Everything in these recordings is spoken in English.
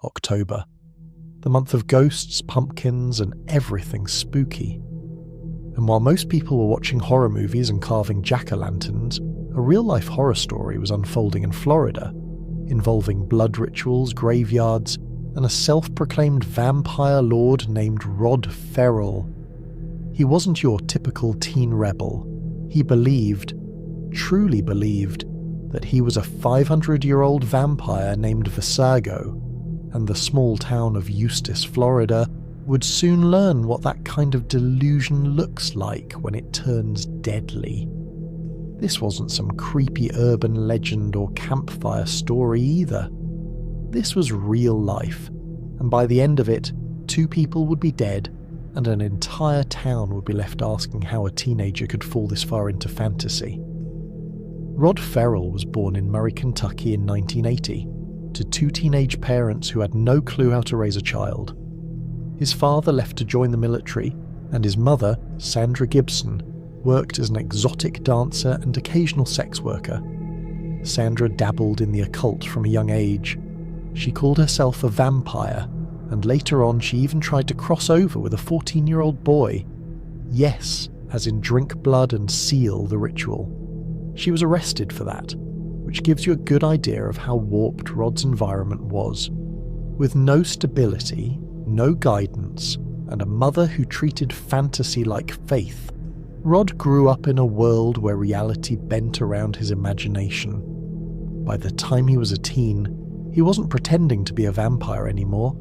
October. The month of ghosts, pumpkins, and everything spooky. And while most people were watching horror movies and carving jack-o'-lanterns, a real-life horror story was unfolding in Florida, involving blood rituals, graveyards, and a self-proclaimed vampire lord named Rod Ferrell. He wasn't your typical teen rebel. He believed, truly believed, that he was a 500-year-old vampire named Visago, and the small town of Eustis, Florida, would soon learn what that kind of delusion looks like when it turns deadly. This wasn't some creepy urban legend or campfire story either. This was real life, and by the end of it, 2 people would be dead, and an entire town would be left asking how a teenager could fall this far into fantasy. Rod Ferrell was born in Murray, Kentucky in 1980, to 2 teenage parents who had no clue how to raise a child. His father left to join the military, and his mother, Sandra Gibson, worked as an exotic dancer and occasional sex worker. Sandra dabbled in the occult from a young age. She called herself a vampire, and later on she even tried to cross over with a 14-year-old boy. Yes, as in drink blood and seal the ritual. She was arrested for that, which gives you a good idea of how warped Rod's environment was. With no stability, no guidance, and a mother who treated fantasy like faith, Rod grew up in a world where reality bent around his imagination. By the time he was a teen, he wasn't pretending to be a vampire anymore.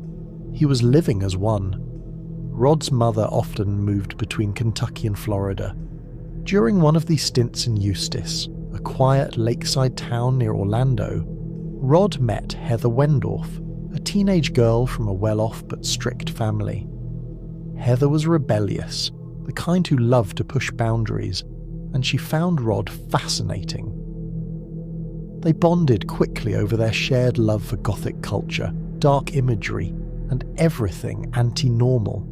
He was living as one. Rod's mother often moved between Kentucky and Florida. During one of these stints in Eustis, a quiet lakeside town near Orlando, Rod met Heather Wendorf, a teenage girl from a well-off but strict family. Heather was rebellious, the kind who loved to push boundaries, and she found Rod fascinating. They bonded quickly over their shared love for Gothic culture, dark imagery, and everything anti-normal.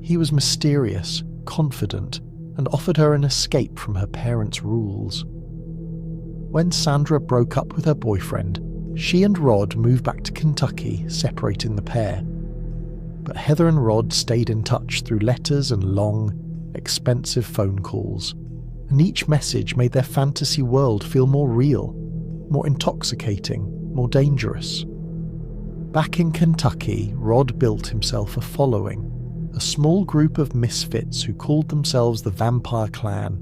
He was mysterious, confident, and offered her an escape from her parents' rules. When Sandra broke up with her boyfriend, she and Rod moved back to Kentucky, separating the pair. But Heather and Rod stayed in touch through letters and long, expensive phone calls, and each message made their fantasy world feel more real, more intoxicating, more dangerous. Back in Kentucky, Rod built himself a following, a small group of misfits who called themselves the Vampire Clan.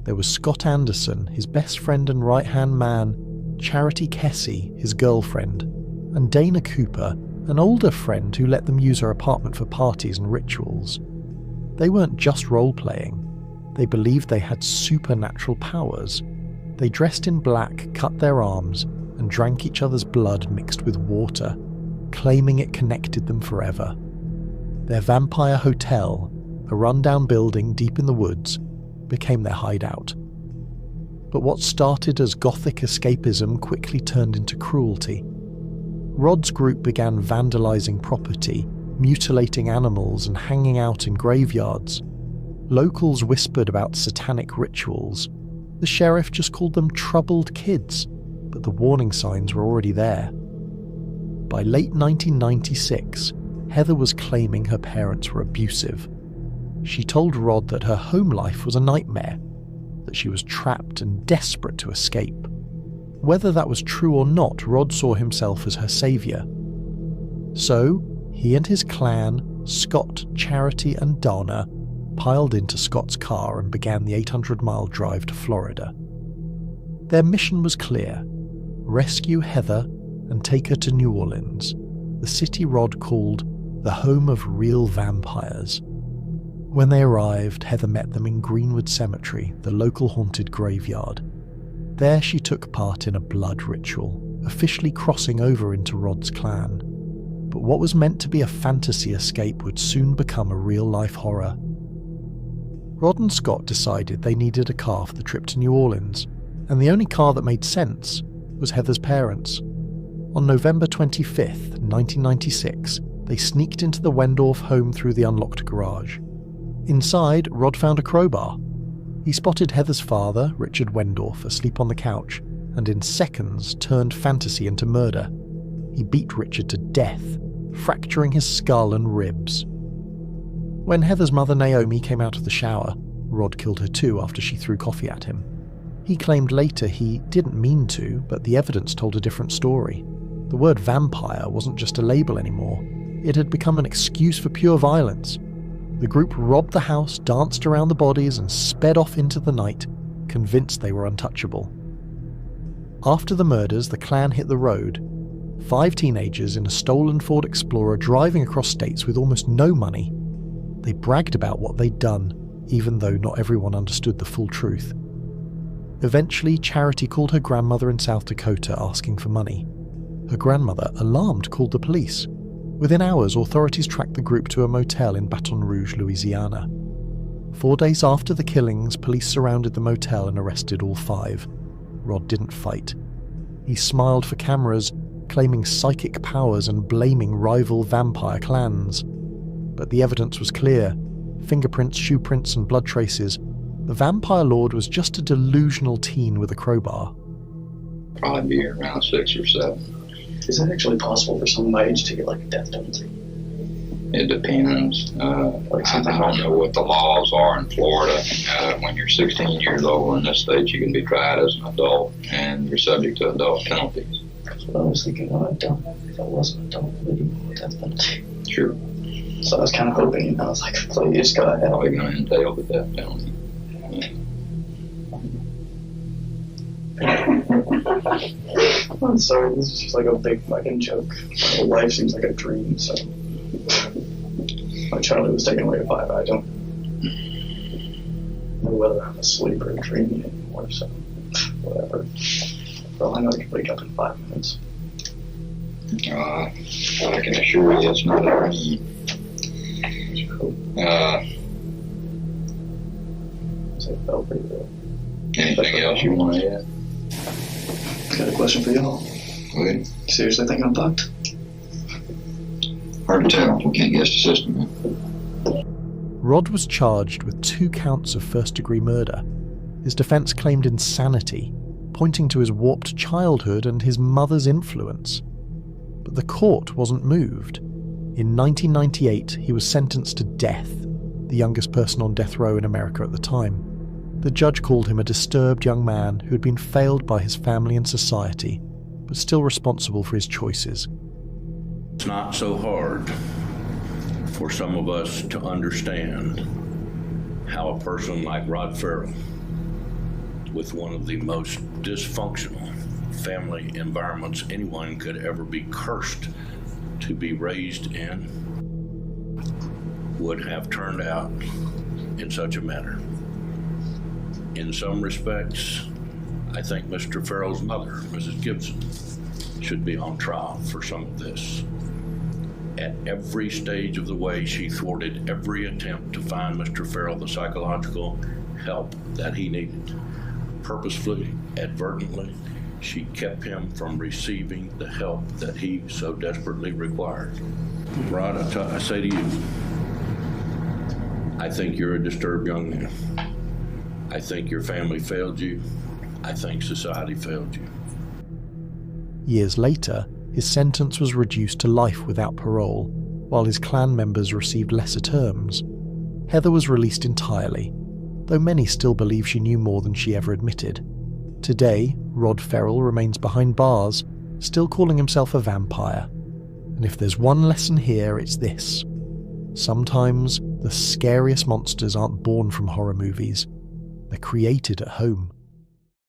There was Scott Anderson, his best friend and right-hand man, Charity Kessie, his girlfriend, and Dana Cooper, an older friend who let them use her apartment for parties and rituals. They weren't just role-playing. They believed they had supernatural powers. They dressed in black, cut their arms, and drank each other's blood mixed with water, claiming it connected them forever. Their vampire hotel, a rundown building deep in the woods, became their hideout. But what started as Gothic escapism quickly turned into cruelty. Rod's group began vandalizing property, mutilating animals, and hanging out in graveyards. Locals whispered about satanic rituals. The sheriff just called them troubled kids, but the warning signs were already there. By late 1996, Heather was claiming her parents were abusive. She told Rod that her home life was a nightmare, that she was trapped and desperate to escape. Whether that was true or not, Rod saw himself as her savior. So, he and his clan, Scott, Charity, and Donna, piled into Scott's car and began the 800-mile drive to Florida. Their mission was clear: rescue Heather and take her to New Orleans, the city Rod called the home of real vampires. When they arrived, Heather met them in Greenwood Cemetery, the local haunted graveyard. There she took part in a blood ritual, officially crossing over into Rod's clan. But what was meant to be a fantasy escape would soon become a real-life horror. Rod and Scott decided they needed a car for the trip to New Orleans, and the only car that made sense was Heather's parents. On November 25th, 1996, they sneaked into the Wendorf home through the unlocked garage. Inside, Rod found a crowbar. He spotted Heather's father, Richard Wendorf, asleep on the couch, and in seconds turned fantasy into murder. he beat Richard to death, fracturing his skull and ribs. When Heather's mother Naomi came out of the shower, Rod killed her too after she threw coffee at him. He claimed later he didn't mean to, but the evidence told a different story. The word vampire wasn't just a label anymore. It had become an excuse for pure violence. The group robbed the house, danced around the bodies, and sped off into the night, convinced they were untouchable. After the murders, the clan hit the road. 5 teenagers in a stolen Ford Explorer driving across states with almost no money. They bragged about what they'd done, even though not everyone understood the full truth. Eventually, Charity called her grandmother in South Dakota asking for money. Her grandmother, alarmed, called the police. Within hours, authorities tracked the group to a motel in Baton Rouge, Louisiana. 4 days after the killings, police surrounded the motel and arrested all 5. Rod didn't fight. He smiled for cameras, claiming psychic powers and blaming rival vampire clans. But the evidence was clear. Fingerprints, shoe prints, and blood traces. The vampire lord was just a delusional teen with a crowbar. Probably be around 6 or 7. Is it actually possible for someone my age to get like a death penalty? It depends. I don't know what the laws are in Florida. When you're 16 years old in this state, you can be tried as an adult and you're subject to adult penalties. That's what I was thinking when I'd done. If I was an adult, would you get a death penalty? Sure. So I was kind of hoping, I was like, please, go ahead. Probably going to entail the death penalty. I'm sorry, this is just like a big fucking joke. My whole life seems like a dream, so... My childhood was taken away at 5. I don't know whether I'm asleep or dreaming anymore, so... Whatever. Well, I know I can wake up in 5 minutes. I can assure you it's not a dream. So it felt pretty good. Anything else you want to add? Got a question for y'all. Okay. You seriously think I'm fucked? Hard to tell. We can't guess the system. Rod was charged with 2 counts of first-degree murder. His defense claimed insanity, pointing to his warped childhood and his mother's influence. But the court wasn't moved. In 1998, he was sentenced to death, the youngest person on death row in America at the time. The judge called him a disturbed young man who had been failed by his family and society, but still responsible for his choices. It's not so hard for some of us to understand how a person like Rod Ferrell, with one of the most dysfunctional family environments anyone could ever be cursed to be raised in, would have turned out in such a manner. In some respects, I think Mr. Ferrell's mother, Mrs. Gibson, should be on trial for some of this. At every stage of the way, she thwarted every attempt to find Mr. Ferrell the psychological help that he needed. Purposefully, advertently, she kept him from receiving the help that he so desperately required. Rod, I say to you, I think you're a disturbed young man. I think your family failed you. I think society failed you. Years later, his sentence was reduced to life without parole, while his clan members received lesser terms. Heather was released entirely, though many still believe she knew more than she ever admitted. Today, Rod Ferrell remains behind bars, still calling himself a vampire. And if there's one lesson here, it's this. Sometimes the scariest monsters aren't born from horror movies. They're created at home.